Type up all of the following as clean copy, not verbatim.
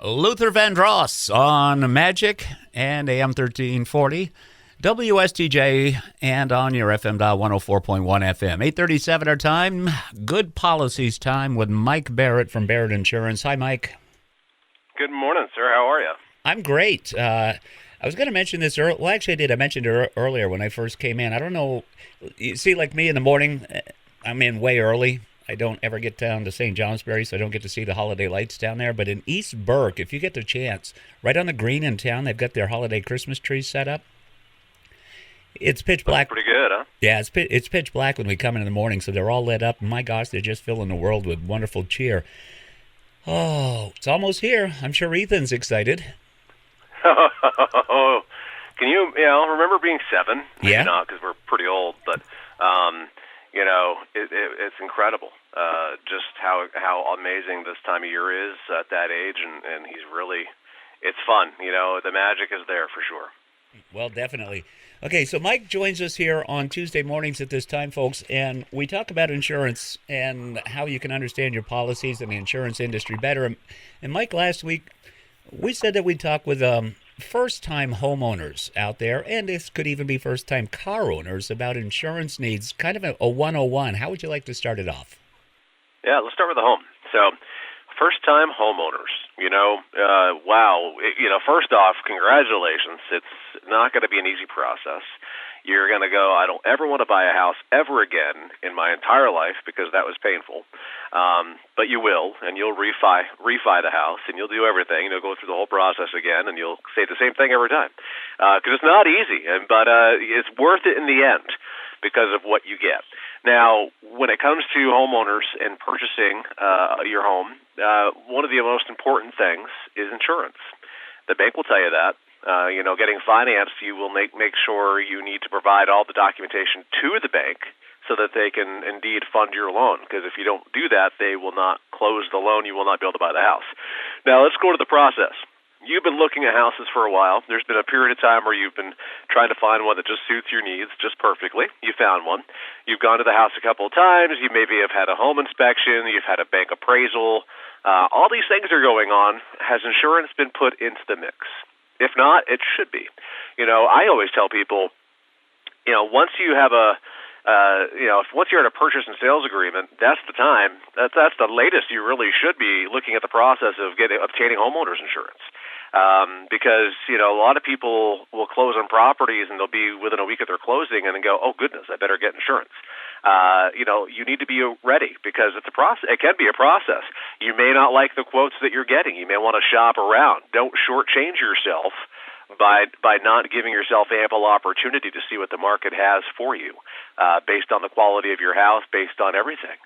Luther Vandross on Magic and AM 1340, WSTJ, and on your FM dial 104.1 FM. 8:37 our time. Good policies time with Mike Barrett from Barrett Insurance. Hi, Mike. Good morning, sir. How are you? I'm great. I was going to mention this earlier. Well, actually, I did. I mentioned it earlier when I first came in. I don't know. You see, like me in the morning, I'm in way early. I don't ever get down to St. Johnsbury, so I don't get to see the holiday lights down there. But in East Burke, if you get the chance, right on the green in town, they've got their holiday Christmas trees set up. It's pitch black. That's pretty good, huh? Yeah, it's pitch black when we come in the morning, so they're all lit up. My gosh, they're just filling the world with wonderful cheer. Oh, it's almost here. I'm sure Ethan's excited. Can you remember being 7? Maybe Yeah. not, because we're pretty old, but it's incredible just how amazing this time of year is at that age, and it's fun. The magic is there for sure. Well, definitely. Okay, so Mike joins us here on Tuesday mornings at this time, folks, and we talk about insurance and how you can understand your policies and the insurance industry better. And Mike, last week, we said that we'd talk with first-time homeowners out there, and this could even be first-time car owners, about insurance needs, kind of a 101. How would you like to start it off? Yeah, let's start with the home. So, first-time homeowners, wow. First off, congratulations. It's not going to be an easy process. You're going to go, I don't ever want to buy a house ever again in my entire life because that was painful. But you will, and you'll refi the house, and you'll do everything. You'll go through the whole process again, and you'll say the same thing every time. Because it's not easy, but it's worth it in the end because of what you get. Now, when it comes to homeowners and purchasing your home, one of the most important things is insurance. The bank will tell you that. Getting financed, you will make sure you need to provide all the documentation to the bank so that they can indeed fund your loan. Because if you don't do that, they will not close the loan. You will not be able to buy the house. Now, let's go to the process. You've been looking at houses for a while. There's been a period of time where you've been trying to find one that just suits your needs just perfectly. You found one. You've gone to the house a couple of times. You maybe have had a home inspection. You've had a bank appraisal. All these things are going on. Has insurance been put into the mix? If not, it should be. I always tell people, once you have once you're in a purchase and sales agreement, that's the time. That's the latest you really should be looking at the process of obtaining homeowners insurance. Because a lot of people will close on properties and they'll be within a week of their closing and then go, oh goodness, I better get insurance. You need to be ready because it's a process. It can be a process. You may not like the quotes that you're getting. You may want to shop around. Don't shortchange yourself by not giving yourself ample opportunity to see what the market has for you, based on the quality of your house, based on everything.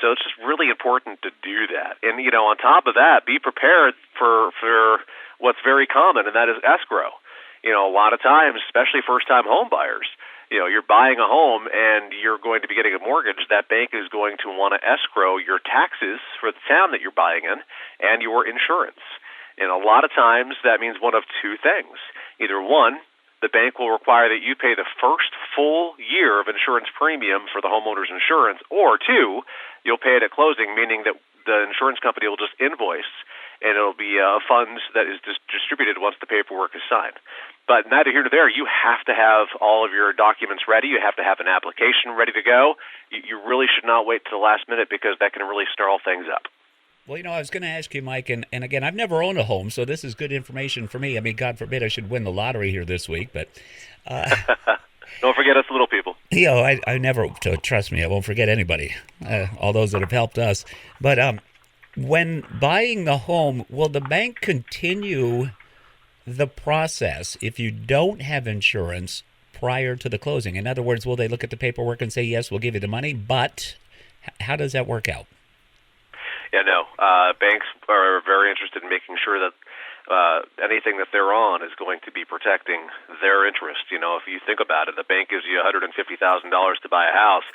So it's just really important to do that. And, on top of that, be prepared for what's very common, and that is escrow. A lot of times, especially first-time home buyers, you're buying a home and you're going to be getting a mortgage. That bank is going to want to escrow your taxes for the town that you're buying in and your insurance. And a lot of times that means one of two things. Either one, the bank will require that you pay the first full year of insurance premium for the homeowner's insurance, or two, you'll pay it at closing, meaning that the insurance company will just invoice and it'll be funds that is distributed once the paperwork is signed. But neither here nor there, you have to have all of your documents ready. You have to have an application ready to go. You really should not wait to the last minute because that can really snarl things up. Well, I was going to ask you, Mike, and again, I've never owned a home, so this is good information for me. I mean, God forbid I should win the lottery here this week, but... Don't forget us little people. I never, trust me, I won't forget anybody, all those that have helped us. But when buying the home, will the bank continue the process if you don't have insurance prior to the closing? In other words, will they look at the paperwork and say, yes, we'll give you the money, but how does that work out? Yeah, no. Banks are very interested in making sure that anything that they're on is going to be protecting their interest. If you think about it, the bank gives you $150,000 to buy a house,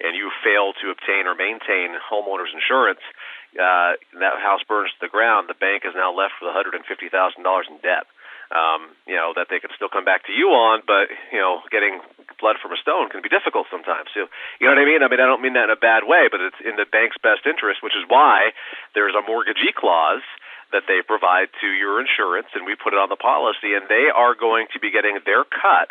and you fail to obtain or maintain homeowners insurance, that house burns to the ground. The bank is now left with $150,000 in debt. That they can still come back to you on, but, getting blood from a stone can be difficult sometimes. So, you know what I mean? I don't mean that in a bad way, but it's in the bank's best interest, which is why there's a mortgagee clause that they provide to your insurance, and we put it on the policy, and they are going to be getting their cut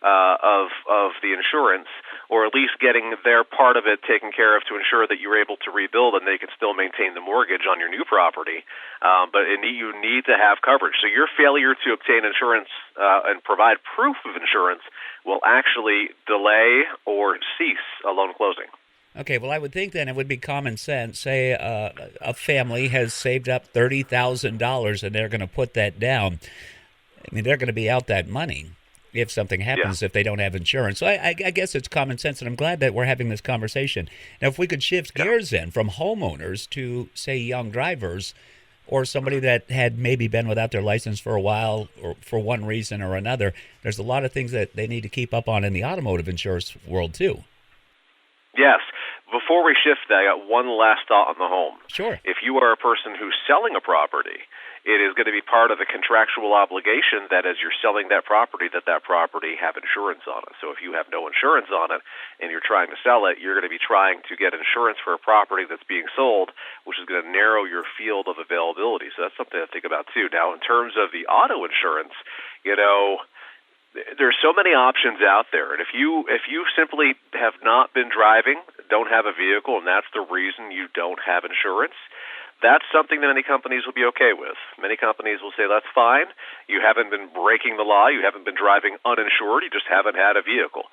of the insurance, or at least getting their part of it taken care of to ensure that you're able to rebuild and they can still maintain the mortgage on your new property. But you need to have coverage. So your failure to obtain insurance and provide proof of insurance will actually delay or cease a loan closing. Okay, well, I would think then it would be common sense. Say a family has saved up $30,000 and they're going to put that down. I mean, they're going to be out that money if something happens, if they don't have insurance. So I guess it's common sense, and I'm glad that we're having this conversation. Now, if we could shift gears then from homeowners to, say, young drivers or somebody that had maybe been without their license for a while or for one reason or another, there's a lot of things that they need to keep up on in the automotive insurance world too. Yes. Before we shift that, I got one last thought on the home. Sure. If you are a person who's selling a property, it is going to be part of the contractual obligation that as you're selling that property have insurance on it. So if you have no insurance on it and you're trying to sell it, you're going to be trying to get insurance for a property that's being sold, which is going to narrow your field of availability. So that's something to think about too. Now, in terms of the auto insurance, there's so many options out there, and if you simply have not been driving, don't have a vehicle, and that's the reason you don't have insurance, that's something that many companies will be okay with. Many companies will say, that's fine. You haven't been breaking the law. You haven't been driving uninsured. You just haven't had a vehicle.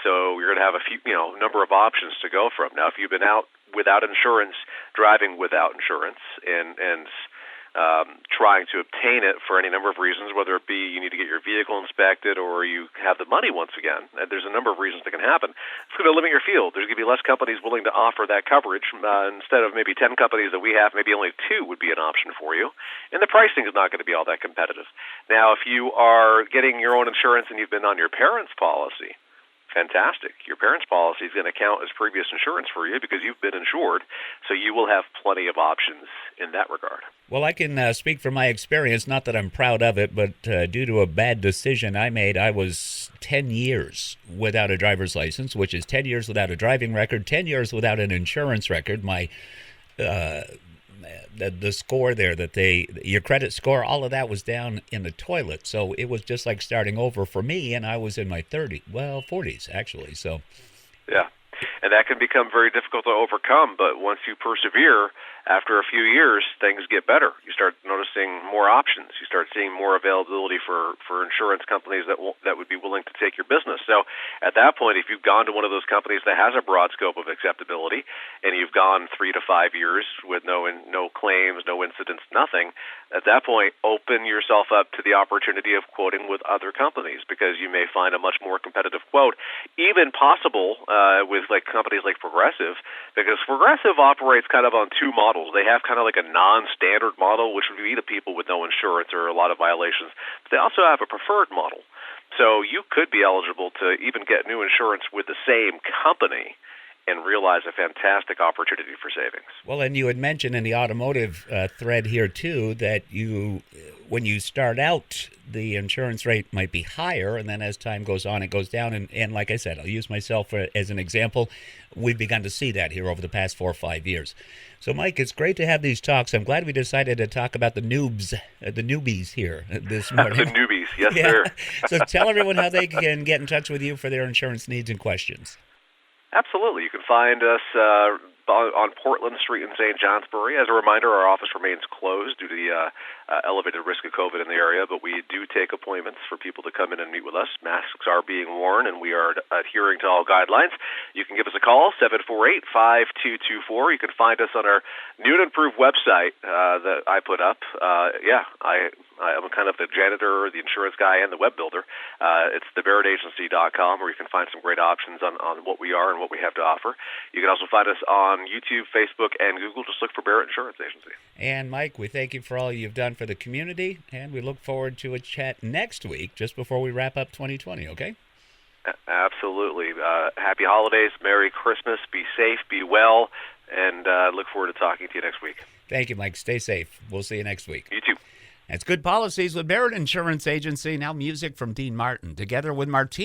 So you're going to have a few, number of options to go from. Now, if you've been out without insurance, driving without insurance, and trying to obtain it for any number of reasons, whether it be you need to get your vehicle inspected or you have the money once again. There's a number of reasons that can happen. It's going to limit your field. There's going to be less companies willing to offer that coverage. Instead of maybe 10 companies that we have, maybe only 2 would be an option for you. And the pricing is not going to be all that competitive. Now, if you are getting your own insurance and you've been on your parents' policy, fantastic. Your parents' policy is going to count as previous insurance for you because you've been insured, so you will have plenty of options in that regard. Well, I can speak from my experience, not that I'm proud of it, but due to a bad decision I made, I was 10 years without a driver's license, which is 10 years without a driving record, 10 years without an insurance record. My the score there your credit score, all of that was down in the toilet. So it was just like starting over for me, and I was in my 40s actually. So yeah, and that can become very difficult to overcome. But once you persevere, after a few years, things get better. You start noticing more options. You start seeing more availability for insurance companies that would be willing to take your business. So at that point, if you've gone to one of those companies that has a broad scope of acceptability, and you've gone 3 to 5 years with no claims, no incidents, nothing, at that point, open yourself up to the opportunity of quoting with other companies, because you may find a much more competitive quote, even possible with companies like Progressive, because Progressive operates kind of on 2 models. They have kind of like a non-standard model, which would be the people with no insurance or a lot of violations. But they also have a preferred model. So you could be eligible to even get new insurance with the same company and realize a fantastic opportunity for savings. Well, and you had mentioned in the automotive thread here, too, that when you start out, the insurance rate might be higher, and then as time goes on, it goes down. And like I said, I'll use myself as an example. We've begun to see that here over the past 4 or 5 years. So, Mike, it's great to have these talks. I'm glad we decided to talk about the newbies here this morning. The newbies, yes, sir. So tell everyone how they can get in touch with you for their insurance needs and questions. Absolutely. You can find us on Portland Street in St. Johnsbury. As a reminder, our office remains closed due to the elevated risk of COVID in the area, but we do take appointments for people to come in and meet with us. Masks are being worn, and we are adhering to all guidelines. You can give us a call, 748-5224. You can find us on our new and improved website that I put up. I'm kind of the janitor, the insurance guy, and the web builder. It's thebarrettagency.com, where you can find some great options on what we are and what we have to offer. You can also find us on YouTube, Facebook, and Google. Just look for Barrett Insurance Agency. And, Mike, we thank you for all you've done for the community, and we look forward to a chat next week just before we wrap up 2020, okay? Absolutely. Happy holidays, Merry Christmas, be safe, be well, and look forward to talking to you next week. Thank you, Mike. Stay safe. We'll see you next week. You too. That's Good Policies with Barrett Insurance Agency. Now music from Dean Martin, together with Martina.